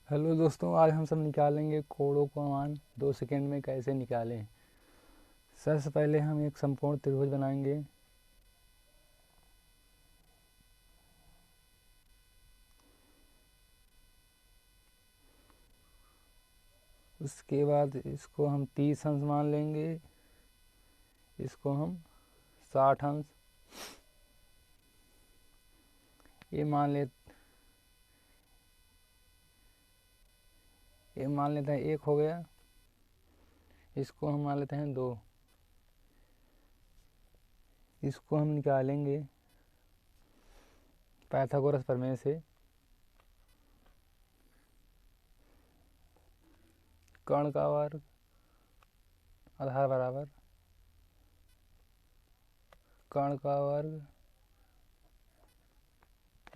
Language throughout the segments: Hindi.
हेलो दोस्तों, आज हम सब निकालेंगे कोणों का मान 2 सेकंड में कैसे निकालें। सबसे पहले हम एक समकोण त्रिभुज बनाएंगे। उसके बाद इसको हम 30 अंश मान लेंगे, इसको हम 60 अंश ये मान लेते हैं 1 हो गया। इसको हम मान लेते हैं 2। इसको हम निकालेंगे पाइथागोरस प्रमेय से। कर्ण का वर्ग आधार बराबर कर्ण का वर्ग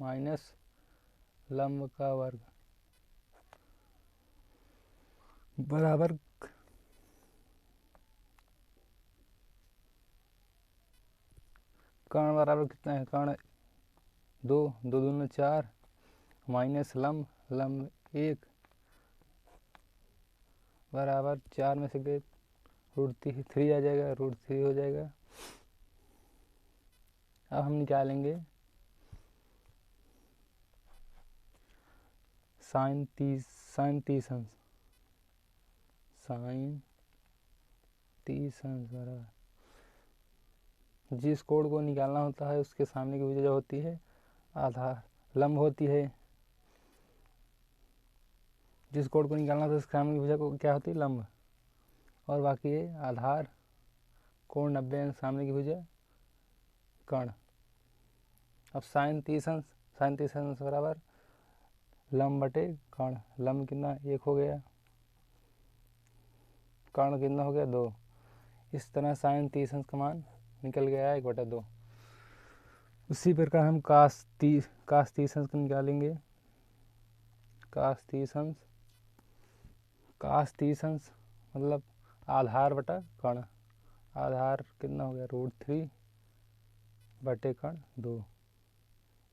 माइनस लंब का वर्ग बराबर कर्ण बराबर कितना है? कर्ण 2, 2 दूनी 4 माइनस लंब 1 बराबर 4 में से गए √3 आ जाएगा, √3 हो जाएगा। अब हम निकालेंगे साइन 30 अंश बराबर जिस कोण को निकालना होता है उसके सामने की भुजा जो होती है आधार लंब होती है। जिस कोण को निकालना होता है उसके सामने की भुजा को क्या होती है? लंब। और बाकी है आधार कोण 90 अंश सामने की भुजा कर्ण। अब साइन 30 अंश बराबर लंब बटे कर्ण। लंब कितना? 1 हो गया, कर्ण कितना हो गया? 2। इस तरह साइन 30 अंश का मान निकल गया 1/2। उसी प्रकार हम कास 30 अंश को निकालेंगे। कास 30 अंश मतलब आधार बटा कर्ण। आधार कितना हो गया? √3 बटे कर्ण 2।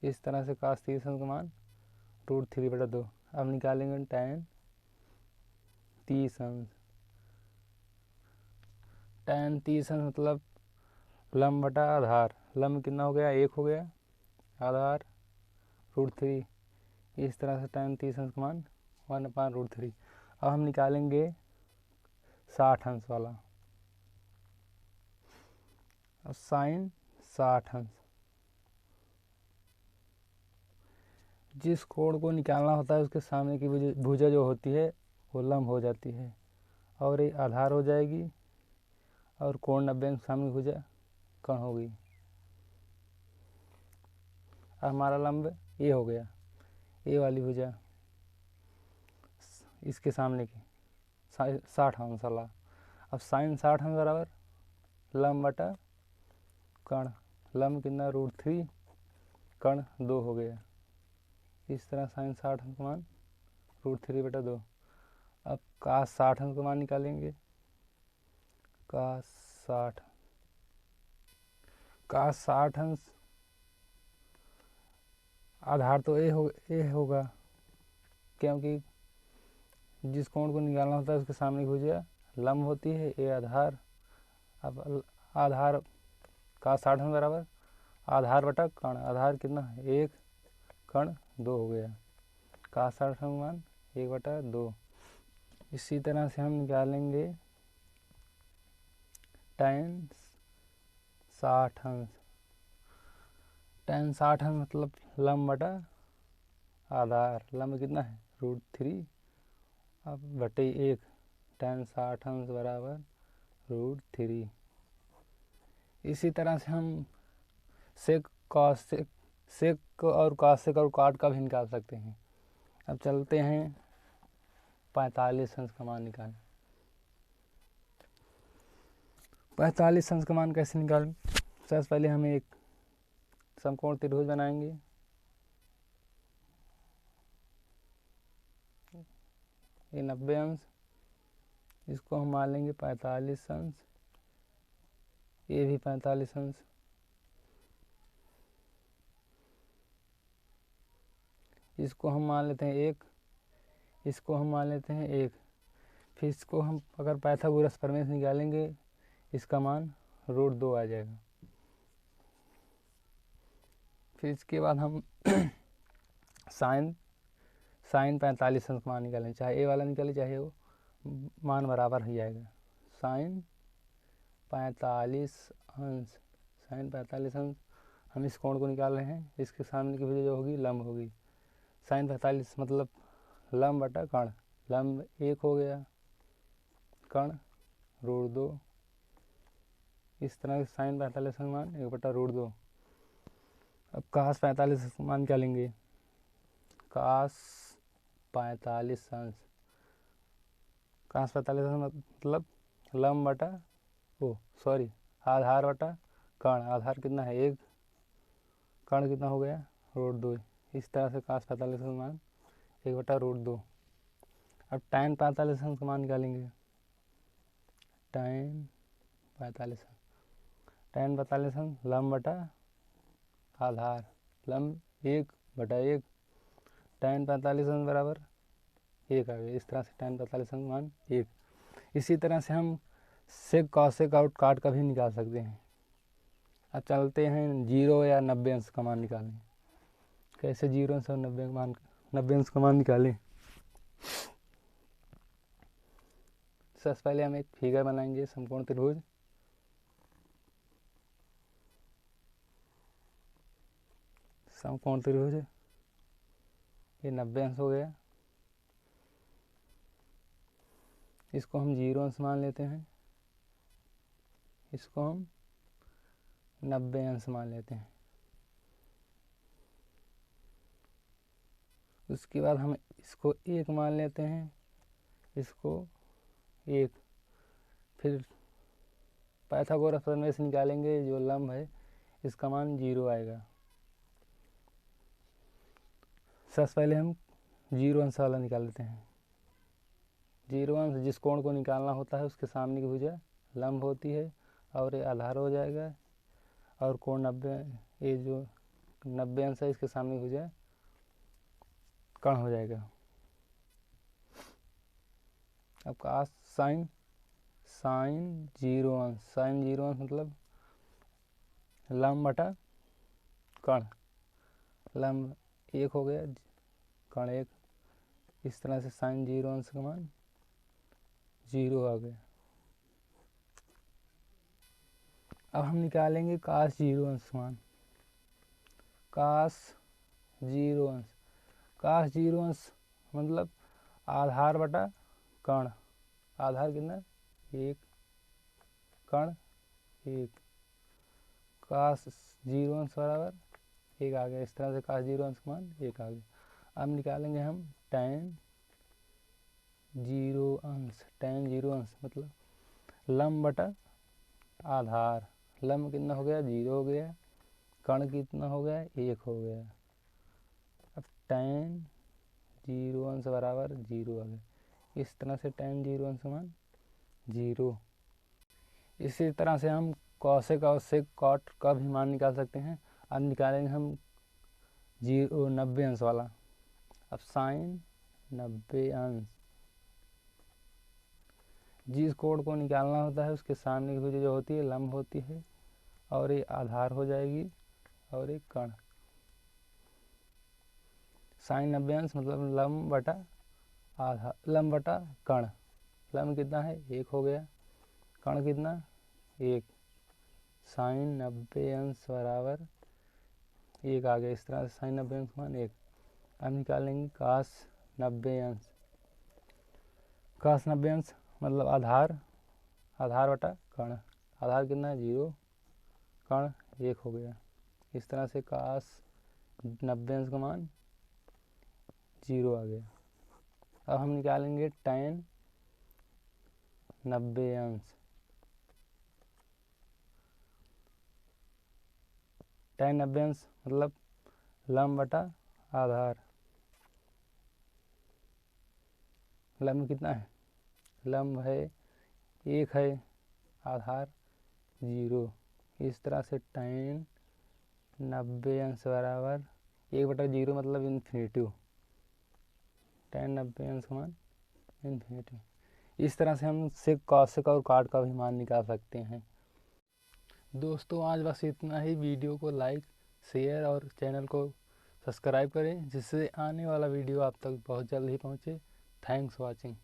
इस तरह से कास 30 अंश का मान √3/2। अब निकालेंगे tan 30 अंश। tan 30 अंश मतलब लंब बटा आधार। लंब कितना हो गया? 1 हो गया, आधार √3। इस तरह से tan 30 अंश का मान 1/√3। अब हम निकालेंगे 60 अंश वाला। अब साइन 60 अंश जिस कोण को निकालना होता है उसके सामने की भुजा जो होती है वो लंब हो जाती है और ये आधार हो जाएगी और कोण 90 अंश सामने की भुजा कर्ण होगी। अब हमारा लंब ये हो गया, ये वाली भुजा इसके सामने की 60 अंश वाला। अब साइन 60 अंश बराबर लंब बटा कर्ण। लंब कितना? √3, कर्ण 2 हो गया। इस तरह साइन 60 अंश का मान √3/2। अब कास 60 अंश का मान निकालेंगे। कास 60 अंश आधार तो ए होगा क्योंकि जिस कोण को निकालना होता है उसके सामने की भुजा लंब होती है, ए आधार। अब आधार कास 60 अंश बराबर आधार बटा कर्ण। आधार कितना है? 1, कर्ण 2 हो गया। कास 60 अंश का मान 1/2। इसी तरह से हम निकालेंगे tan 60 अंश। tan 60 अंश मतलब लंब बटा आधार। लंब कितना है? √3 अब बटे 1। tan 60 अंश बराबर √3। इसी तरह से हम सेक और कॉसेक और कॉट का भी निकाल सकते हैं। अब चलते हैं 45 अंश का मान निकालें। 45 अंश का मान कैसे निकालें? सबसे पहले हमें एक समकोण त्रिभुज बनाएंगे। ये 90 अंश, इसको हम मान लेंगे 45 अंश। ये भी 45 अंश। इसको हम मान लेते हैं 1। इसको हम मान लेते हैं 1। फिर इसको हम अगर पाइथागोरस प्रमेय से निकालेंगे इसका मान √2 आ जाएगा। फिर इसके बाद हम साइन 45 अंश का मान निकालें, चाहे ए वाला निकाले चाहे वो मान बराबर ही जाएगा। साइन 45 अंश, साइन 45 अंश हम इस कोण को निकाल रहे हैं, इसके सामने की वजह जो होगी लंब होगी। साइन 45 मतलब लंब बटा कर्ण, लंब 1 हो गया, कर्ण √2। इस तरह से साइन 45 का मान 1/√2। अब कास 45 का मान क्या लेंगे, कास 45 अंश, कास 45 अंश मतलब लंब बटा आधार बटा कर्ण। आधार कितना है 1, कर्ण कितना हो गया √2। इस तरह से कास 45 का मान 1/√2। अब tan 45 अंश का मान निकालेंगे, tan 45 अंश लंब बटा आधार, लंब 1/1, tan 45 अंश बराबर 1 आ गया। इस तरह से tan 45 अंश मान 1। इसी तरह से हम सेक कॉसेक आउट काट का भी निकाल सकते हैं। अब चलते हैं 0 या 90 अंश का मान निकालें। कैसे 0 अंश और 90 अंश का मान निकालें। सबसे पहले हम एक फिगर बनाएंगे, समकोण त्रिभुज। समकोण त्रिभुज ये 90 अंश हो गया, इसको हम 0 अंश मान लेते हैं, इसको हम 90 अंश मान लेते हैं। उसके बाद हम इसको 1 मान लेते हैं, इसको 1। फिर पाइथागोरस प्रमेय से निकालेंगे, जो लंब है इसका मान 0 आएगा। सबसे पहले हम 0 अंश वाला निकाल लेते हैं। 0 अंश जिस कोण को निकालना होता है उसके सामने की भुजा लंब होती है और ये आधार हो जाएगा, और कोण 90, ये जो 90 अंश है इसके सामने की भुजा कर्ण हो जाएगा। अब कास साइन 0 अंश, साइन 0 अंश मतलब लंब बटा कर्ण, लंब 1 हो गया, कर्ण 1। इस तरह से साइन 0 अंश का मान 0 आ गया। अब हम निकालेंगे कास 0 अंश मान, कास 0 अंश। कास 0 अंश मतलब आधार बटा कर्ण, आधार कितना 1, कर्ण 1, कास 0 अंश बराबर 1 आ गया। इस तरह से कास 0 अंश का मान 1 आ गया। अब निकालेंगे हम tan 0 अंश, tan 0 अंश मतलब लंब बटा आधार, लंब कितना हो गया 0 हो गया, कर्ण कितना हो गया 1 हो गया। अब tan 0 अंश बराबर 0 आ गया। इस तरह से tan 0 अंश मान 0। इसी तरह से हम कॉसेक और सेक कॉट का भी मान निकाल सकते हैं। अब निकालेंगे हम 90 अंश वाला। अब साइन 90 अंश, जिस कोण को निकालना होता है उसके सामने की भुजा जो होती है लंब होती है, और ये आधार हो जाएगी और एक कर्ण। साइन 90 अंश मतलब लंब बटा आधार, लंब बटा कर्ण। लंब कितना है 1 हो गया, कर्ण कितना 1, साइन 90 अंश बराबर 1 आ गया। इस तरह से साइन 90 अंश मान 1। अब निकालेंगे कास 90 अंश, कास 90 अंश मतलब आधार, आधार बटा कर्ण, आधार कितना है 0, कर्ण 1 हो गया। इस तरह से कास 90 अंश का मान 0 आ गया। अब हम निकालेंगे tan 90 अंश, tan 90 अंश मतलब लंब बटा आधार, लंब कितना है, लंब है 1 है, आधार 0। इस तरह से tan 90 अंश बराबर 1/0 मतलब इन्फिनिटी, tan 90 अंश मान इन्फिनिटी। इस तरह से हम सेक कॉसेक और कॉट का भी मान निकाल सकते हैं। दोस्तों आज बस इतना ही। वीडियो को लाइक शेयर और चैनल को सब्सक्राइब करें जिससे आने वाला वीडियो आप तक बहुत जल्द ही पहुँचे। Thanks watching.